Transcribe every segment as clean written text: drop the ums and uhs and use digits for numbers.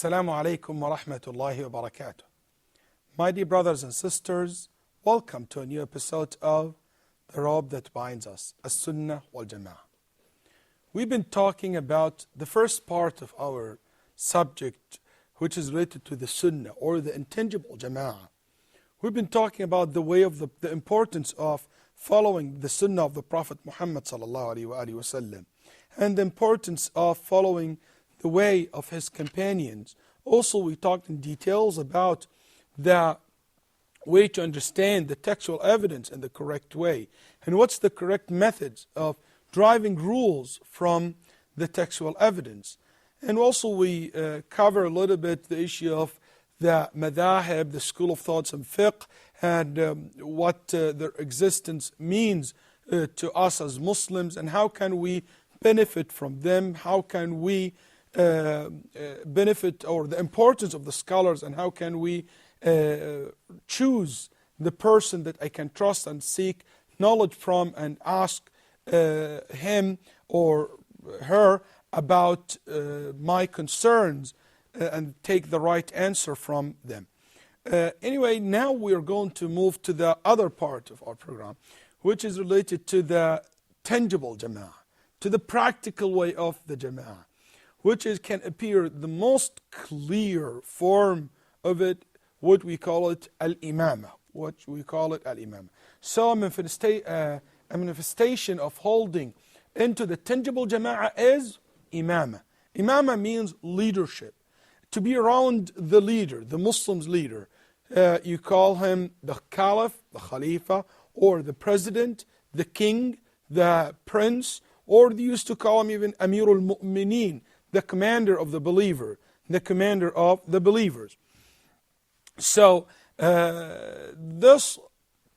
Assalamu alaikum wa rahmatullahi wa barakatuh. My dear brothers and sisters, welcome to a new episode of The Rope That Binds Us, ahlusunnah waljama'aah. We've been talking about the first part of our subject, which is related to the sunnah or the intangible jama'ah. We've been talking about the way of the importance of following the sunnah of the Prophet Muhammad sallallahu alaihi wasallam, and the importance of following the way of his companions. Also, we talked in details about the way to understand the textual evidence in the correct way, and what's the correct methods of driving rules from the textual evidence. And also we cover a little bit the issue of the madahib, the school of thoughts in fiqh, and what their existence means to us as Muslims, and how can we benefit from them, how can we benefit, or the importance of the scholars, and how can we choose the person that I can trust and seek knowledge from and ask him or her about my concerns and take the right answer from them. Anyway, now we are going to move to the other part of our program, which is related to the tangible jama'ah, to the practical way of the jama'ah, which can appear the most clear form of it, what we call it al-imamah. So a manifestation of holding into the tangible jama'ah is imamah. Imamah means leadership. To be around the leader, the Muslim's leader. You call him the caliph, the khalifa, or the president, the king, the prince, or they used to call him even Amirul Mu'mineen, the commander of the believer, the commander of the believers. So this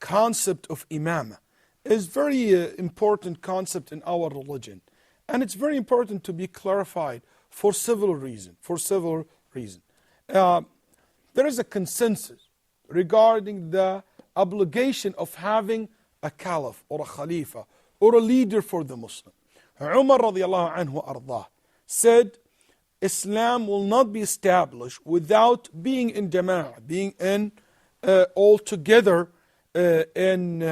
concept of imamah is very important concept in our religion, and it's very important to be clarified for several reasons. There is a consensus regarding the obligation of having a caliph or a khalifa or a leader for the Muslim. Umar radiallahu anhu ardah said, Islam will not be established without being in jama'ah, being in all together in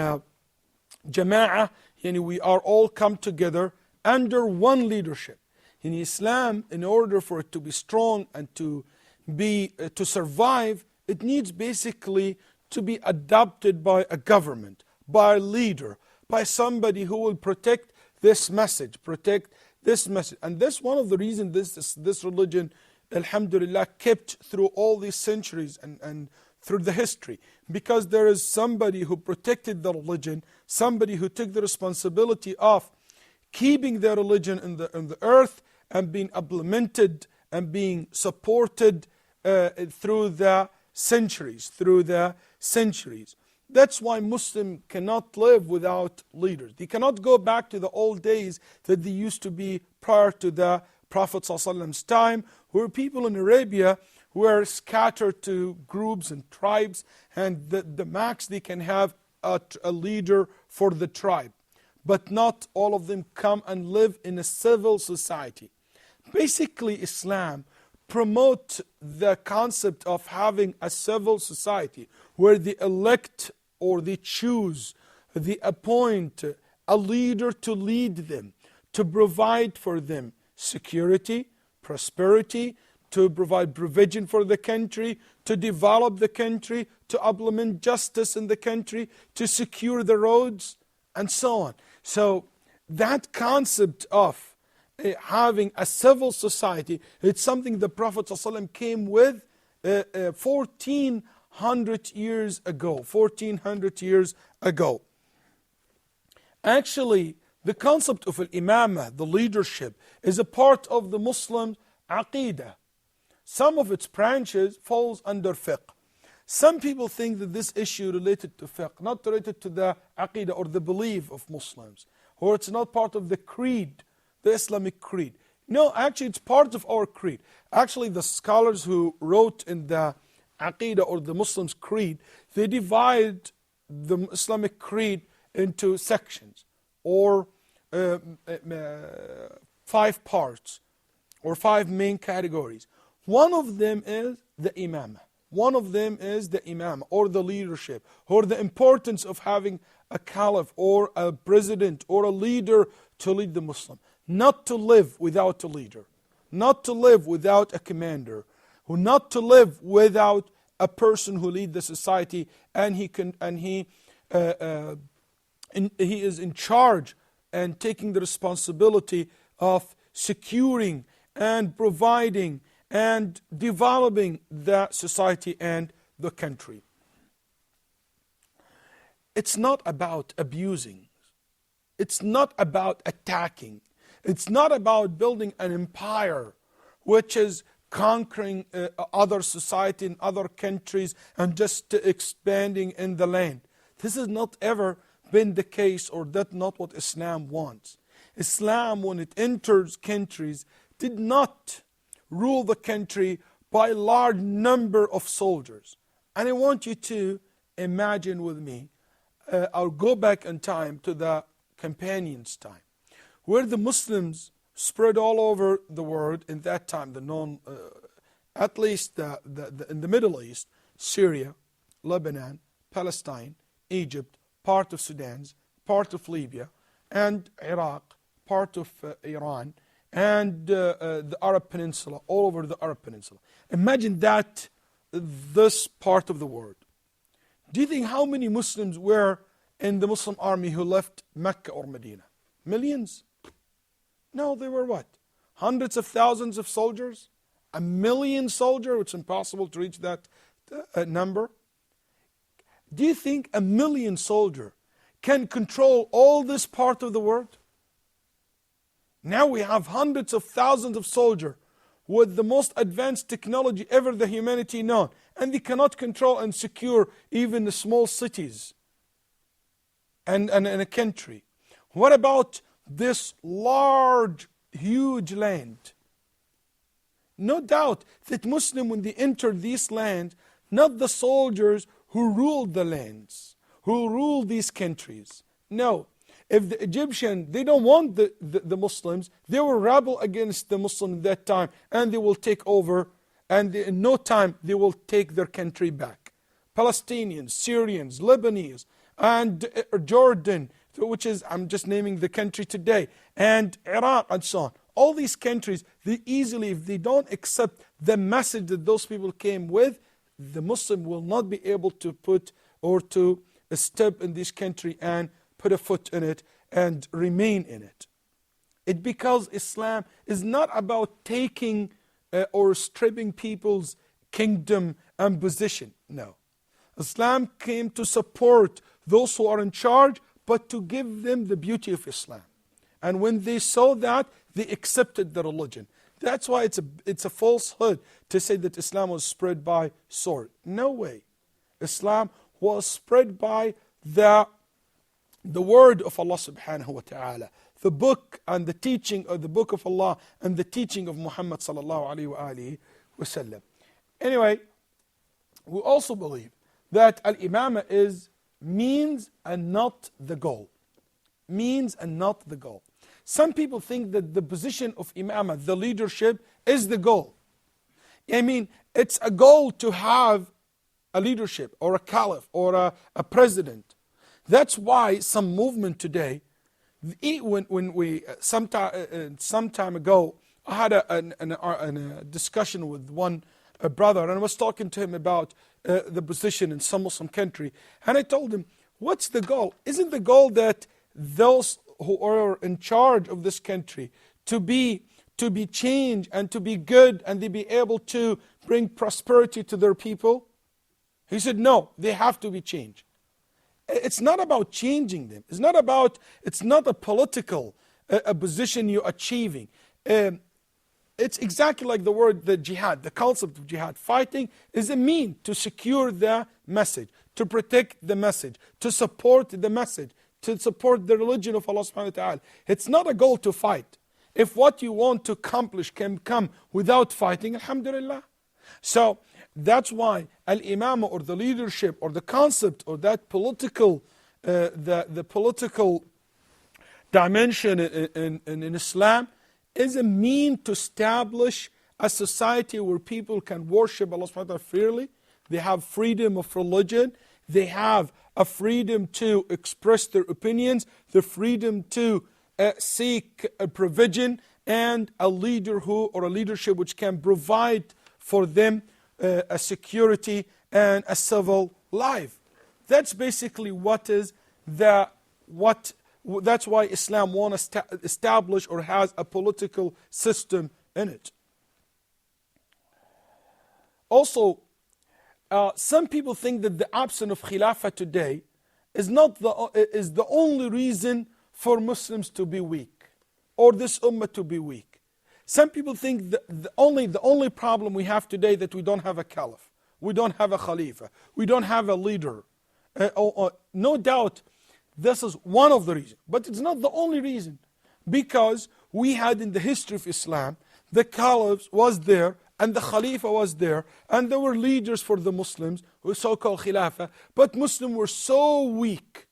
jama'ah. We are all come together under one leadership. In Islam, in order for it to be strong and to survive, it needs basically to be adopted by a government, by a leader, by somebody who will protect this message, And that's one of the reasons this religion, alhamdulillah, kept through all these centuries and through the history. Because there is somebody who protected the religion, somebody who took the responsibility of keeping the religion in the earth and being implemented and being supported through the centuries. That's why Muslims cannot live without leaders. They cannot go back to the old days that they used to be prior to the Prophet ﷺ's time, where people in Arabia were scattered to groups and tribes, and the max they can have a leader for the tribe. But not all of them come and live in a civil society. Basically, Islam promotes the concept of having a civil society where they elect or they choose, they appoint a leader to lead them, to provide for them security, prosperity, to provide provision for the country, to develop the country, to implement justice in the country, to secure the roads, and so on. So that concept of having a civil society, it's something the Prophet ﷺ came with 1400 years ago. Actually, the concept of al-imamah, the leadership, is a part of the Muslim aqidah. Some of its branches falls under fiqh. Some people think that this issue related to fiqh, not related to the aqidah or the belief of Muslims, or it's not part of the creed, the Islamic creed. No, actually it's part of our creed. Actually, the scholars who wrote in the aqidah or the Muslims' creed, they divide the Islamic creed into sections or 5 parts or 5 main categories. One of them is the imamah. One of them is the imam or the leadership or the importance of having a caliph or a president or a leader to lead the Muslim. Not to live without a leader. Not to live without a commander. Not to live without a person who leads the society and he is in charge and taking the responsibility of securing and providing and developing the society and the country. It's not about abusing. It's not about attacking. It's not about building an empire which is conquering other society and other countries and just expanding in the land. This has not ever been the case, or that's not what Islam wants. Islam, when it enters countries, did not rule the country by a large number of soldiers. And I want you to imagine with me, I'll go back in time to the companions' time, where the Muslims spread all over the world in that time, at least in the Middle East, Syria, Lebanon, Palestine, Egypt, part of Sudan, part of Libya, and Iraq, part of Iran, and the Arab Peninsula, all over the Arab Peninsula. Imagine that, this part of the world. Do you think how many Muslims were in the Muslim army who left Mecca or Medina? Millions? No, they were what? Hundreds of thousands of soldiers? 1 million soldiers? It's impossible to reach that number. Do you think 1 million soldiers can control all this part of the world? Now we have hundreds of thousands of soldiers with the most advanced technology ever the humanity known, and they cannot control and secure even the small cities and a country. What about this large, huge land? No doubt that Muslims, when they entered these lands, not the soldiers who ruled the lands, who ruled these countries. No. If the Egyptians, they don't want the Muslims, they will rebel against the Muslims at that time, and they will take over, and in no time they will take their country back. Palestinians, Syrians, Lebanese, and Jordan, which is, I'm just naming the country today, and Iraq, and so on. All these countries, they easily, if they don't accept the message that those people came with, the Muslim will not be able to put or to step in this country and put a foot in it and remain in it. It's because Islam is not about taking or stripping people's kingdom and position. No. Islam came to support those who are in charge, but to give them the beauty of Islam. And when they saw that, they accepted the religion. That's why it's a falsehood to say that Islam was spread by sword. No way. Islam was spread by the word of Allah subhanahu wa ta'ala, the book and the teaching of the book of Allah and the teaching of Muhammad sallallahu alayhi wa sallam. Anyway, we also believe that al-imamah is means and not the goal. Means and not the goal. Some people think that the position of imamah, the leadership, is the goal. I mean, it's a goal to have a leadership or a caliph or a president. That's why some movement today, when we some time ago, I had a discussion with one brother, and I was talking to him about the position in some Muslim country, and I told him, what's the goal? Isn't the goal that those who are in charge of this country to be changed and to be good and they be able to bring prosperity to their people? He said, no, they have to be changed. It's not about changing them. It's not a political a position you're achieving. It's exactly like the jihad, the concept of jihad. Fighting is a mean to secure the message, to protect the message, to support the message, to support the religion of Allah subhanahu wa ta'ala. It's not a goal to fight. If what you want to accomplish can come without fighting, alhamdulillah. So that's why al-imama, or the leadership, or the concept, or that political, the political dimension in Islam is a mean to establish a society where people can worship Allah subhanahu wa ta'ala freely. They have freedom of religion. They have a freedom to express their opinions, the freedom to seek a provision, and a leader or a leadership which can provide for them a security and a civil life. That's basically that's why Islam wants to establish or has a political system in it. Also, some people think that the absence of Khilafah today is the only reason for Muslims to be weak, or this ummah to be weak. Some people think that the only problem we have today that we don't have a caliph, we don't have a khalifa, we don't have a leader. No doubt, this is one of the reasons, but it's not the only reason, because we had in the history of Islam, the caliph was there, and the Khalifa was there, and there were leaders for the Muslims, who so-called Khilafah, but Muslims were so weak,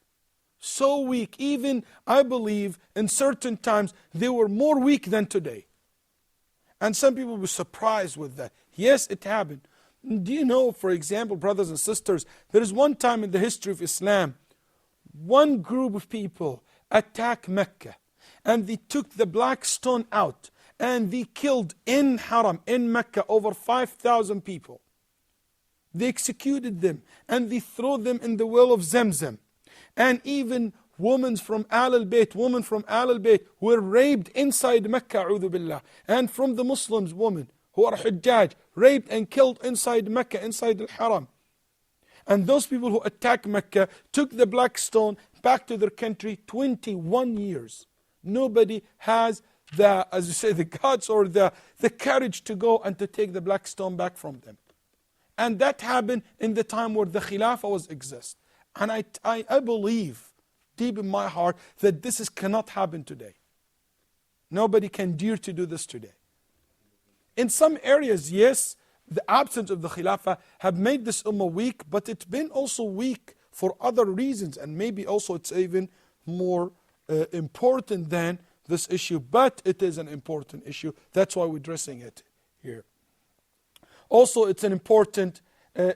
even I believe in certain times they were more weak than today. And some people were surprised with that. Yes, it happened. Do you know, for example, brothers and sisters, there is one time in the history of Islam, one group of people attacked Mecca, and they took the black stone out, and they killed in Haram, in Mecca, over 5,000 people. They executed them, and they threw them in the well of Zamzam. And even women from Ahl-al-Bayt were raped inside Mecca, a'udhu billah. And from the Muslims, women who are Hujjaj, raped and killed inside Mecca, inside al-Haram. And those people who attacked Mecca took the black stone back to their country 21 years. Nobody has as you say, the guts or the courage to go and to take the black stone back from them. And that happened in the time where the Khilafah was exist. And I believe deep in my heart that this cannot happen today. Nobody can dare to do this today. In some areas, yes, the absence of the Khilafah have made this ummah weak, but it's been also weak for other reasons, and maybe also it's even more important than this issue, but it is an important issue. That's why we're addressing it here. Also, it's an important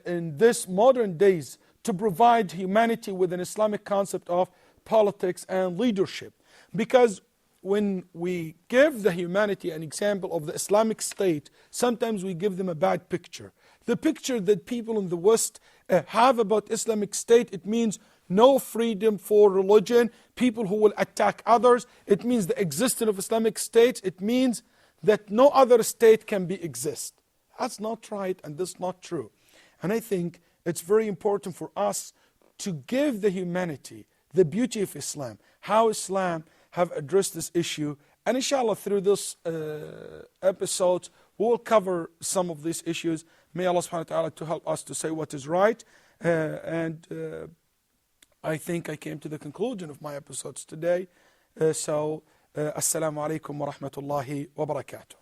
in this modern days to provide humanity with an Islamic concept of politics and leadership. Because when we give the humanity an example of the Islamic State, sometimes we give them a bad picture. The picture that people in the West have about Islamic State, it means no freedom for religion, people who will attack others. It means the existence of Islamic State. It means that no other state can exist. That's not right, and that's not true. And I think it's very important for us to give the humanity the beauty of Islam, how Islam have addressed this issue. And inshallah, through this episode, we will cover some of these issues. May Allah subhanahu wa ta'ala to help us to say what is right. I think I came to the conclusion of my episodes today. Assalamu alaikum wa rahmatullahi wa barakatuh.